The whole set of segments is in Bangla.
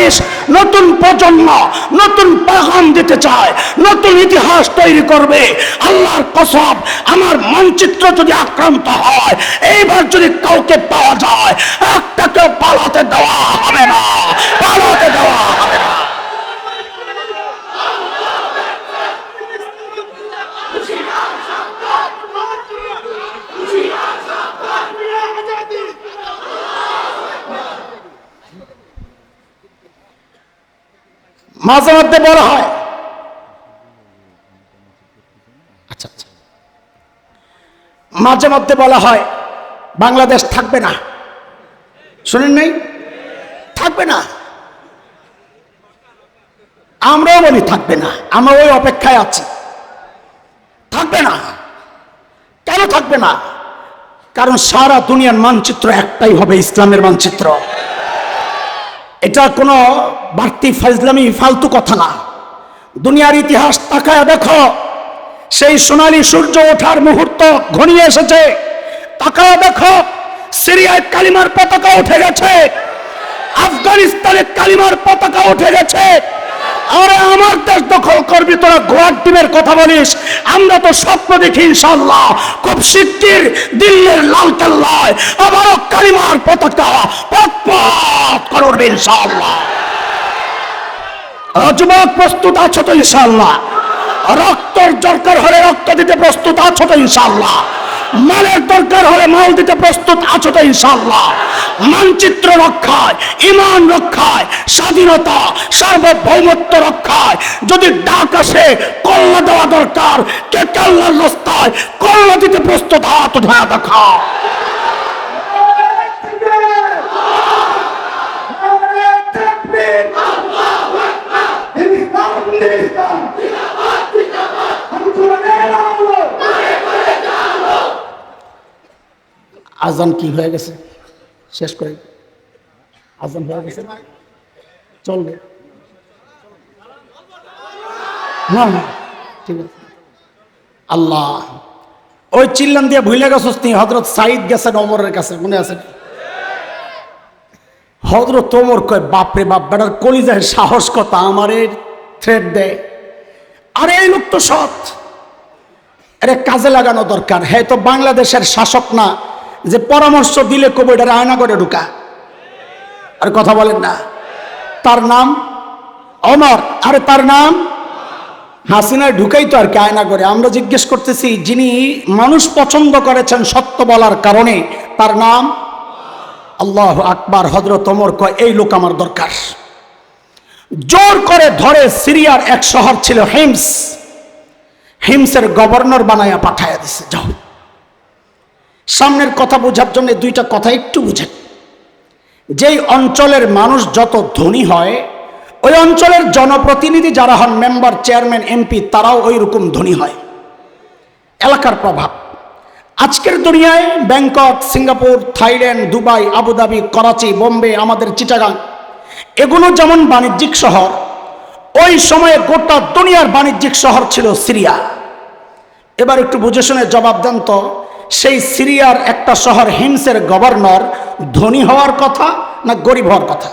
দেশ, নতুন প্রজন্ম নতুন পেগাম দিতে চায়, নতুন ইতিহাস তৈরি করবে। আল্লাহর কসম, আমার মানচিত্র যদি আক্রান্ত হয়, এইবার যদি কাউকে পাওয়া যায়, একটাকে পালাতে দেওয়া হবে না, পালাতে দেওয়া হবে না। মাঝে মধ্যে বলা হয়, আচ্ছা আচ্ছা, মাঝে মধ্যে বলা হয় বাংলাদেশ থাকবে না। শুনেন নাই? থাকবে না। আমরাও বলি থাকবে না, আমরা ওই অপেক্ষায় আছি। থাকবে না। কেন থাকবে না? কারণ সারা দুনিয়ার মানচিত্র একটাই হবে, ইসলামের মানচিত্র। এটা কোনো বাড়তি ফাজলামি ফালতু কথা না। দুনিয়ার ইতিহাস তাকায় দেখো, সেই সোনালী সূর্য ওঠার মুহূর্ত ঘনিয়ে এসেছে। তাকায় দেখো, সিরিয়ায় কালিমার পতাকা উঠে গেছে, আফগানিস্তানে কালিমার পতাকা উঠে গেছে। আরে আমার দেশ দখল করবি তোরা, গোয়ার টিমের কথা বলিস। আমরা তো স্বপ্ন দেখি ইনশাআল্লাহ খুব শিগগির দিল্লির লালকেল্লায় আবারও কালিমার পতাকা পথ করবে ইনশাআল্লাহ। যুবক প্রস্তুত আছো তো ইনশাআল্লাহ? রক্তের দরকার হলে রক্ত দিতে প্রস্তুত আছো তো ইনশাআল্লাহ? মালের দরকার হলে মাল দিতে প্রস্তুত আছো তো ইনশাআল্লাহ? মানচিত্র রক্ষায়, ঈমান রক্ষায়, স্বাধীনতা সার্বভৌমত্ব রক্ষায় যদি ডাক আসে, কল্লা দেওয়া দরকার। কে আল্লাহর রাস্তায় কল্লা দিতে প্রস্তুত? হাত উঠায় দেখা। আজান কি হয়ে গেছে? শেষ করে আজান হয়ে গেছে, চলবে? হ্যাঁ হ্যাঁ, ঠিক আছে। আল্লাহ, ওই চিল্লান দিয়ে ভুলে গেছস তুই, হযরত সাঈদ গেছেন ওমরের কাছে, মনে আছে? হযরত ওমর কয়, বাপরে বাপ, বেটার কলিজায় সাহস কথা, আমারে থ্রেট দেয়। আরে এই লোক তো সৎ, আরে কাজে লাগানো দরকার। হ্যাঁ, তো বাংলাদেশের শাসক না যে পরামর্শ দিলে কবিটার আয়না করে ঢুকা। আর কথা বলেন না? তার নাম ওমর, আরে তার নাম হাসিনায় ঢুকাই তো আর কি আয়না করে। আমরা জিজ্ঞেস করতেছি, যিনি মানুষ পছন্দ করেছেন সত্য বলার কারণে, তার নাম আল্লাহু আকবার। হযরত ওমর কয়, এই লোক আমার দরকার। জোর করে ধরে সিরিয়ার এক শহর ছিল হিমস, হিমসের গভর্নর বানায়া পাঠায়া দিছে, যাও। সামনের কথা বোঝার জন্য দুইটা কথা একটু বুঝেন। যেই অঞ্চলের মানুষ যত ধনী হয়, ওই অঞ্চলের জনপ্রতিনিধি যারা হন, মেম্বার, চেয়ারম্যান, এমপি, তারাও ওই রকম ধনী হয়। এলাকার প্রভাব। আজকের দুনিয়ায় Bangkok, Singapore, Thailand, Dubai, Abu Dhabi, Karachi, Bombay, আমাদের চিটাগাং, এগুলো যেমন বাণিজ্যিক শহর, ওই সময়ে গোটা দুনিয়ার বাণিজ্যিক শহর ছিল সিরিয়া। এবার একটু বুঝে শুনে জবাব দেন তো, সেই সিরিয়ার একটা শহর হিমসের গভর্নর ধনী হওয়ার কথা না গরিব হওয়ার কথা?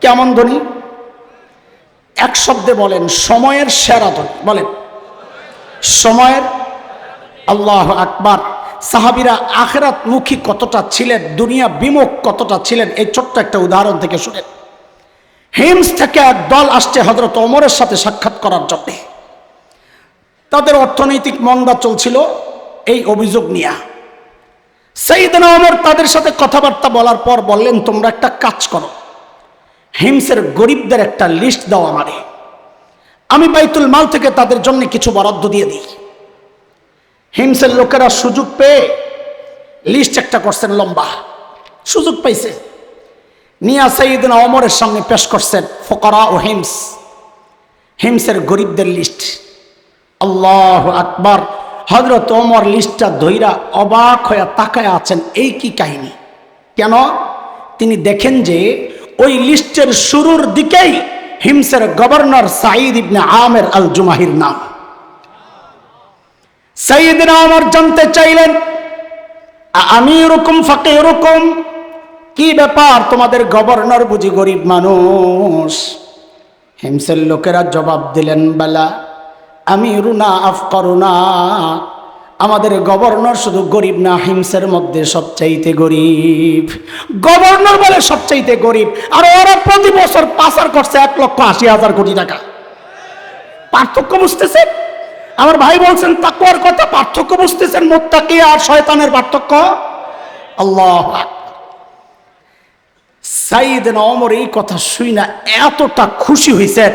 কেমন ধনী? এক শব্দে বলেন, সময়ের সেরা ধনী। বলেন, সময়ের। আল্লাহু আকবার। সাহাবীরা আখিরাত মুখী কতটা ছিলেন, দুনিয়া বিমুখ কতটা ছিলেন, এই ছোট্ট একটা উদাহরণ থেকে শুনেন। হিমস থেকে এক দল আসছে হযরত ওমরের সাথে সাক্ষাৎ করার জন্য। তাদের অর্থনৈতিক মন্দা চলছিল, এই অভিযোগ নিয়ে সাইয়েদনা ওমর তাদের সাথে কথাবার্তা বলার পর বললেন, তোমরা একটা কাজ করো, হিমসের গরিবদের একটা লিস্ট দাও আমারে, আমি বাইতুল মাল থেকে তাদের জন্য কিছু বরাদ্দ দিয়ে দিই। হিমসের লোকেরা সুযোগ পেয়ে লিস্ট একটা করছেন, লম্বা সুযোগ পাইছে, নিয়া সাইয়েদনা ওমরের সামনে পেশ করছেন ফুকারা ও হিমস, হিমসের গরিবদের লিস্ট। আল্লাহু আকবার। হযরত ওমর লিস্টটা ধইরা অবাক হয়ে তাকায় আছেন, এই কি কাহিনী? কেন? তিনি দেখেন যে ওই লিস্টের শুরুর দিকেই হিমসের গভর্নর সাঈদ ইবনে আমের আল জুমাহির নাম। সাইয়েদনা ওমর জানতে চাইলেন, আমিরুকুম ফাকিরুকুম, কি ব্যাপার, তোমাদের গভর্নর বুঝি গরিব মানুষ? হিমসের লোকেরা জবাব দিলেন, বালা আমিরুনা আফকারুনা, আমাদের গভর্নর শুধু গরিব না, হিমসের মধ্যে সবচাইতে গরিব। গভর্নর বলে সবচাইতে গরিব, আর ওরা প্রতি বছর পাচার করছে 1,80,000 কোটি টাকা। পার্থক্য বুঝতেছেন? আমার ভাই বলছেন তাকওয়ার কথা, পার্থক্য বুঝতেছেন? মুত্তাকি আর শয়তানের পার্থক্য। আল্লাহ সাইয়েদনা ওমর এই কথা শুই না এতটা খুশি হয়েছেন,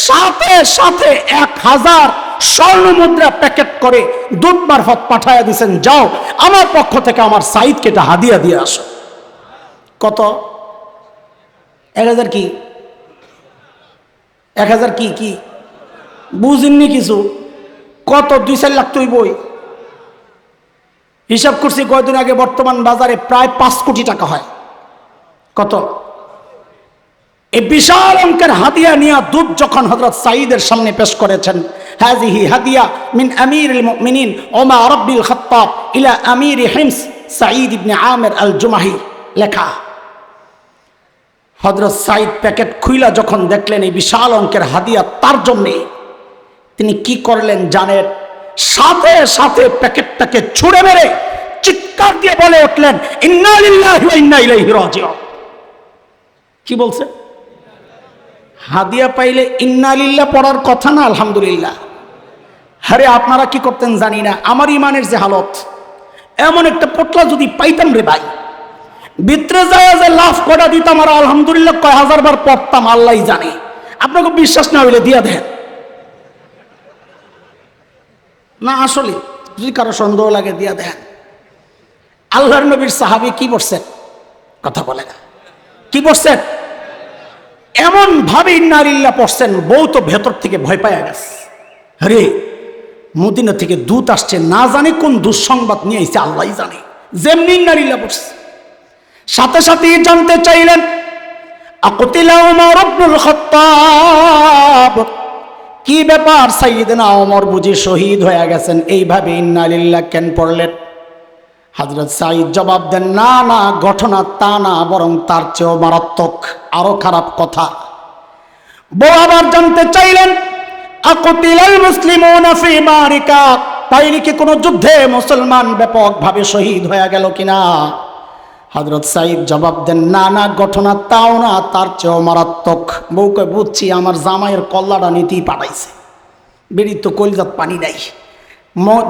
সাথে সাথে 1000 স্বর্ণ মুদ্রা প্যাকেট করে দূত মারফত পাঠাইয়া দিয়েছেন, যাও আমার পক্ষ থেকে আমার সাইদকে এটা হাদিয়া দিয়ে আসো। কত? 1000 কি 1000 কি কি বুঝিননি কিছু? কত? 2-4 লাখ তুই বই হিসাব করছি কয়দিন আগে, বর্তমান বাজারে প্রায় 5 কোটি টাকা হয়। কত? এই বিশাল অঙ্কের হাদিয়া নিয়ে দূত যখন হযরত সাঈদের সামনে পেশ করেছেন, হাযিহি হাদিয়া মিন আমিরুল মুমিনিন ওমর ইবনুল খাত্তাব ইলা আমির হিমস সাঈদ ইবনে আমির আল জুমাহি, লেখা। হযরত সাঈদ প্যাকেট খুইলা যখন দেখলেন এই বিশাল অঙ্কের হাদিয়া তার জন্য, তিনি কি করলেন জানেন? সাথে সাথে প্যাকেটটাকে ছুঁড়ে মেরে চিৎকার দিয়ে বলে উঠলেন, ইন্না লিল্লাহি ওয়া ইন্না ইলাইহি রাজিউন। কি বলছে? হাদিয়া পাইলে ইন্না লিল্লাহ পড়ার কথা না আলহামদুলিল্লাহ? আরে আপনারা কি করতেন জানি না, আমার ইমানের যে হালত, এমন একটা পোটলা যদি পাইতাম রে ভাই, ভিতরে যায় যে লাভ করা দিতাম আর আলহামদুলিল্লাহ কয় 1000 বার পড়তাম, আল্লাহই জানে। আপনাকে বিশ্বাস না হইলে দিয়া দেন না, আসলে যদি কারো সন্দেহ লাগে দিয়া দেন। আল্লাহর নবীর সাহাবী কি বলছেন? কথা বলে না, কি বলছেন? এমন ভাবে ইন্না লিল্লাহ পড়ছেন, বউ তো ভেতর থেকে ভয় পায় গেছে। আরে মদিনা থেকে দূত আসছে, না জানে কোন দুঃসংবাদ নিয়ে এসেছে, আল্লাহই জানে। যেমনি ইন্না লিল্লাহ পড়ছে, সাথে সাথে জানতে চাইলেন, আকুতিলা ওমর ইবনুল খাত্তাব, কি ব্যাপার সাইয়েদনা ওমর বুঝি শহীদ হয়ে গেছেন? এইভাবে ইন্না লিল্লাহ কেন পড়লেন? হযরত সাঈদ জবাব দেন, না না, ঘটনা তা না, বরং তার চেয়েও মারাত্মক, আরো খারাপ কথা। বউ আবার জানতে চাইলেন, আকুতিলাল মুসলিমুনা ফি মারিকা, তাইলে কি কোনো যুদ্ধে মুসলমান ব্যাপকভাবে শহীদ হয়ে গেল কিনা? হযরত সাঈদ জবাব দেন, না না, ঘটনা তাও না, তার চেয়েও মারাত্মক। বউকে বুঝছি, আমার জামাইয়ের কল্লাটা নীতি পাঠাইছে, বেরিয়ে তো কলিজাত পানি নাই,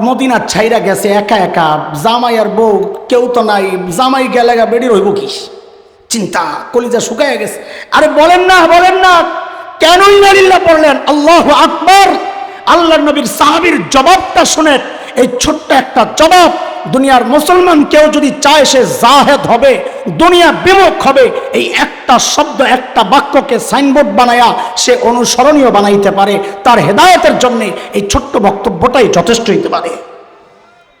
মদিনা ছাইরা গেছে একা একা, জামাই আর বউ কেউ তো নাই, জামাই গেলে বেরিয়ে রইব কি? চিন্তা, কলিজা শুকায় গেছে। আরে বলেন না, বলেন না, কেন ইন্না লিল্লাহ পড়লেন? আল্লাহু আকবার। আল্লাহর নবীর সাহাবীর জবাবটা শুনেন, এই ছোট্ট একটা জবাব, দুনিয়ার মুসলমান কেউ যদি চায় সে জাহেদ হবে, দুনিয়া বিমুখ হবে, এই একটা শব্দ, একটা বাক্যকে সাইনবোর্ড বানায়া সে অনুসরণীয় বানাইতে পারে, তার হেদায়েতের জন্য এই ছোট্ট বক্তব্যটাই যথেষ্ট হইতে পারে।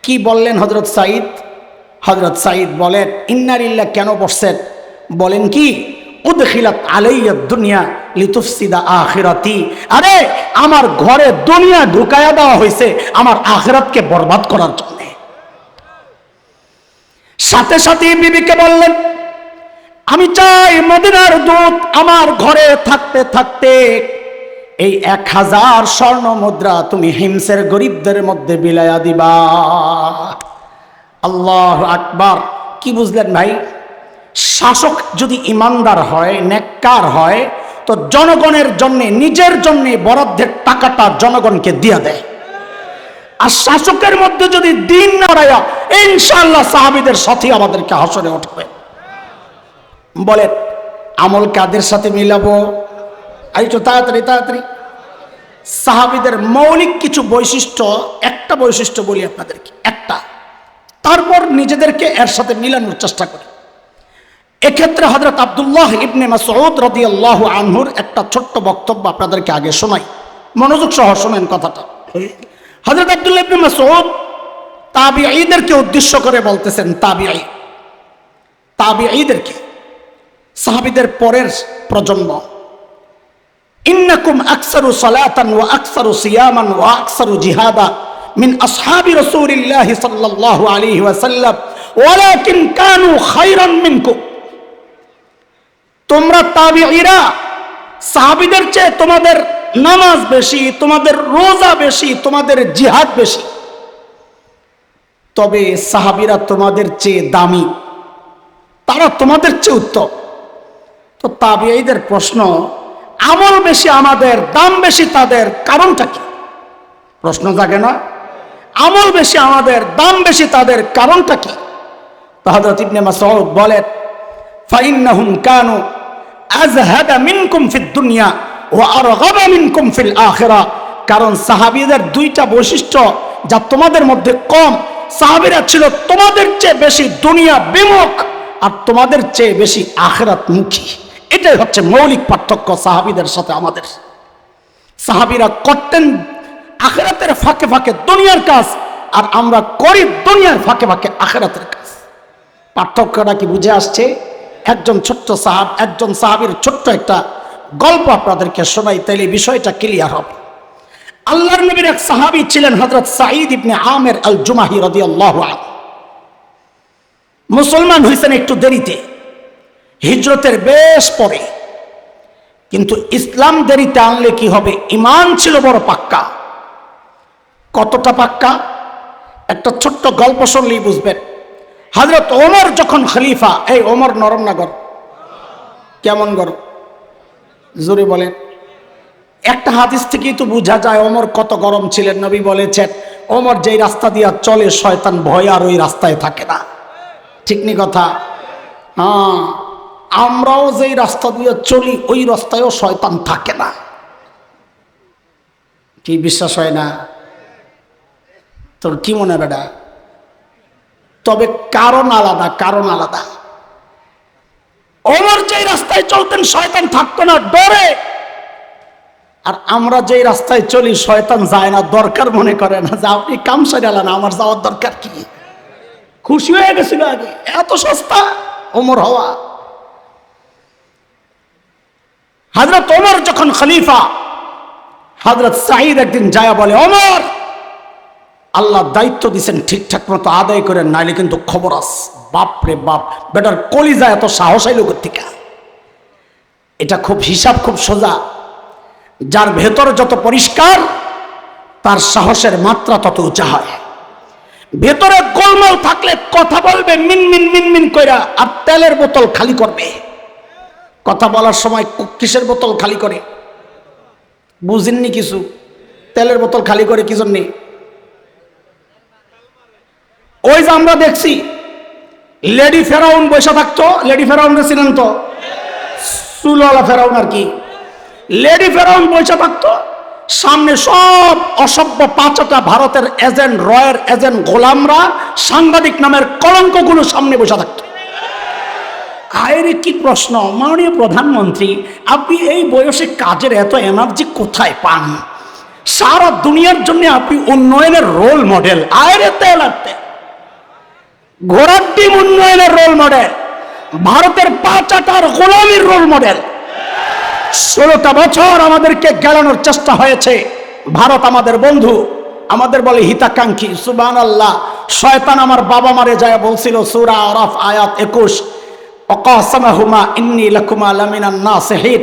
কি বললেন হযরত সাঈদ? হযরত সাঈদ বলেন, ইন্না লিল্লাহ কেন পড়ছেন? বলেন কি, উদখিলাত আলাইয়া দুনিয়া লিতুফসিদা আখিরাতি, আরে আমার ঘরে দুনিয়া ঢুকায়া দেওয়া হয়েছে আমার আখিরাতকে বরবাদ করার জন্য। সাথে সাথে বিবিকে বললেন, আমি চাই মদিনার দূত আমার ঘরে থাকতে থাকতে এই 1000 স্বর্ণ মুদ্রা তুমি হিমসের গরিবদের মধ্যে বিলায়া দিবা। আল্লাহু আকবার। কি বুঝলেন ভাই? শাসক যদি ইমানদার হয়, নেককার হয়, তো জনগণের জন্য, নিজের জন্য বরাদ্দের টাকাটা জনগণকে দিয়ে দেয়। আর শাসকের মধ্যে যদি দিন না রায়া, ইনশাআল্লাহ সাহাবীদের সাথে আমাদেরকে হাসরে উঠাবে। বলেন আমল কাদের সাথে মিলাবো? এই তো তাড়াতাড়ি তাড়াতাড়ি। সাহাবীদের মৌলিক কিছু বৈশিষ্ট্য, একটা বৈশিষ্ট্য বলি আপনাদেরকে, একটা, তারপর নিজেদেরকে এর সাথে মিলানোর চেষ্টা করি। এক্ষেত্রে হযরত আব্দুল্লাহ ইবনে মাসউদ রাদিয়াল্লাহু আনহুর একটা ছোট্ট বক্তব্য আপনাদেরকে আগে শোনাই, মনোযোগ সহ শোনেন কথাটা। হযরত আব্দুল্লাহ ইবনে মাসউদ তাবিঈদেরকে উদ্দেশ্য করে বলতেছেন, তাবিঈদেরকে, সাহাবীদের পরের প্রজন্ম, ইন্নাকুম আকসারু সালাতান ওয়া আকসারু সিয়ামান ওয়া আকসারু জিহাদা মিন আসহাবি রাসূলিল্লাহি সাল্লাল্লাহু আলাইহি ওয়াসাল্লাম ওয়ালাকিন কানু খায়রান মিনকুম। তোমরা তাবিঈরা সাহাবীদের চেয়ে তোমাদের নামাজ বেশি, তোমাদের রোজা বেশি, তোমাদের জিহাদ বেশি, তবে সাহাবীরা তোমাদের চেয়ে দামি, তারা তোমাদের চেয়ে উত্তম। তো তাবিঈদের প্রশ্ন, আমল বেশি আমাদের, দাম বেশি তাদের, কারণটা কি? প্রশ্ন জাগে না? আমল বেশি আমাদের, দাম বেশি তাদের, কারণটা কি? তো হযরত ইবনে মাসউদ বলেন, ফাইন্নাহুম কানু আযহাদা মিনকুম ফিদ দুনিয়া ওয়া আরগাবা মিনকুম ফিল আখিরাহ। কারণ সাহাবীদের দুইটা বৈশিষ্ট্য যা তোমাদের মধ্যে কম। সাহাবীরা ছিল তোমাদের চেয়ে বেশি দুনিয়া বিমুখ আর তোমাদের চেয়ে বেশি আখিরাত মুখী। এটাই হচ্ছে মৌলিক পার্থক্য সাহাবীদের সাথে আমাদের। সাহাবীরা করতেন আখিরাতের ফাঁকে ফাঁকে দুনিয়ার কাজ, আর আমরা করি দুনিয়ার ফাঁকে ফাঁকে আখিরাতের কাজ। পার্থক্যটা কি বুঝে আসছে? একজন সাহাবীর ছোট্ট একটা গল্প আপনাদেরকে শোনাই, তাইলে বিষয়টা ক্লিয়ার হবে। আল্লাহর নবীর এক সাহাবী ছিলেন হযরত সাঈদ ইবনে আমির আল জুমাহি রাদিয়াল্লাহু আনহু। মুসলমান হয়েছেন একটু দেরিতে, হিজরতের বেশ পরে, কিন্তু ইসলাম দেরিতে আনলে কি হবে? ঈমান ছিল বড় পাক্কা। কতটা পাক্কা? একটা ছোট্ট গল্প শুনলেই বুঝবেন। হযরত ওমর যখন খলিফা, এই ওমর নরম না গরম? কেমন গরম? জোরে বলেন। একটা হাদিস থেকেই তো বোঝা যায় ওমর কত গরম ছিলেন। নবী বলেছেন, ওমর যেই রাস্তা দিয়া চলে শয়তান ভয় আর ওই রাস্তায় থাকে না। ঠিক নি কথা? হ্যাঁ, আমরাও যেই রাস্তা দিয়ে চলি ওই রাস্তায়ও শয়তান থাকে না। কি বিশ্বাস হয় না? তোর কি মনে বেটা? তবে কারণ আলাদা, কারণ আলাদা। ওমর যেই রাস্তায় চলতেন শয়তান থাকতো না, ডরে। আর আমরা যেই রাস্তায় চলি শয়তান যায় না, দরকার মনে করে না, যে আপনি কাম সারালেন, আমার যাওয়ার দরকার কি? খুশি হয়ে গেছিল আগে, এত সস্তা ওমর হওয়া। হযরত ওমর যখন খলিফা, হযরত সাঈদ একদিন যায় বলে, ওমর, আল্লাহ দায়িত্ব দিচ্ছেন ঠিকঠাক মতো আদায় করেন, নাইলে কিন্তু খবর আছে। বাপরে বাপ, বেটার কলিজা এত সাহস আইল কোত্থেকে? এটা খুব হিসাব খুব সোজা। যার ভেতর যত পরিষ্কার তার সাহসের মাত্রা তত উঁচা হয়। ভেতরে গোলমাল থাকলে কথা বলবে মিনমিন মিনমিন কইরা, আর তেলের বোতল খালি করবে। কথা বলার সময় কিসের বোতল খালি করে? বুঝেননি কিছু? তেলের বোতল খালি করে কি জন্যে? ওই যে আমরা দেখছি লেডি ফেরাউন বসে থাকতো, লেডি ফেরাউন ছিলেন তো, চুলওয়ালা ফেরাউন আর কি। লেডি ফেরাউন বসে থাকতো, সামনে সব অসভ্য পাঁচটা ভারতের এজেন্ট, রয়ের এজেন্ট, গোলামরা, সাংবাদিক নামের কলঙ্কগুলো সামনে বসে থাকতো। আয়ের কি প্রশ্ন, মাননীয় প্রধানমন্ত্রী, আপনি এই বয়সে কাজের এত এনার্জি কোথায় পান? সারা দুনিয়ার জন্য আপনি উন্নয়নের রোল মডেল। আয়ের তেল লাগতে ঘোড়ার ডিম উন্নয়নের রোল মডেল, ভারতের পাঁচাটার গোলামীর রোল মডেল। 16টা বছর আমাদেরকে গেলানোর চেষ্টা হয়েছে। ভারত আমাদের বন্ধু, আমাদের বলে হিতাকাঙ্ক্ষী। সুবহানাল্লাহ। শয়তান আমার বাবা মারে যায় বলছিল সূরা আরাফ আয়াত 21, ওয়াকাসামাহুমা ইন্নী লাকুমা লামিনান নাসিহিন,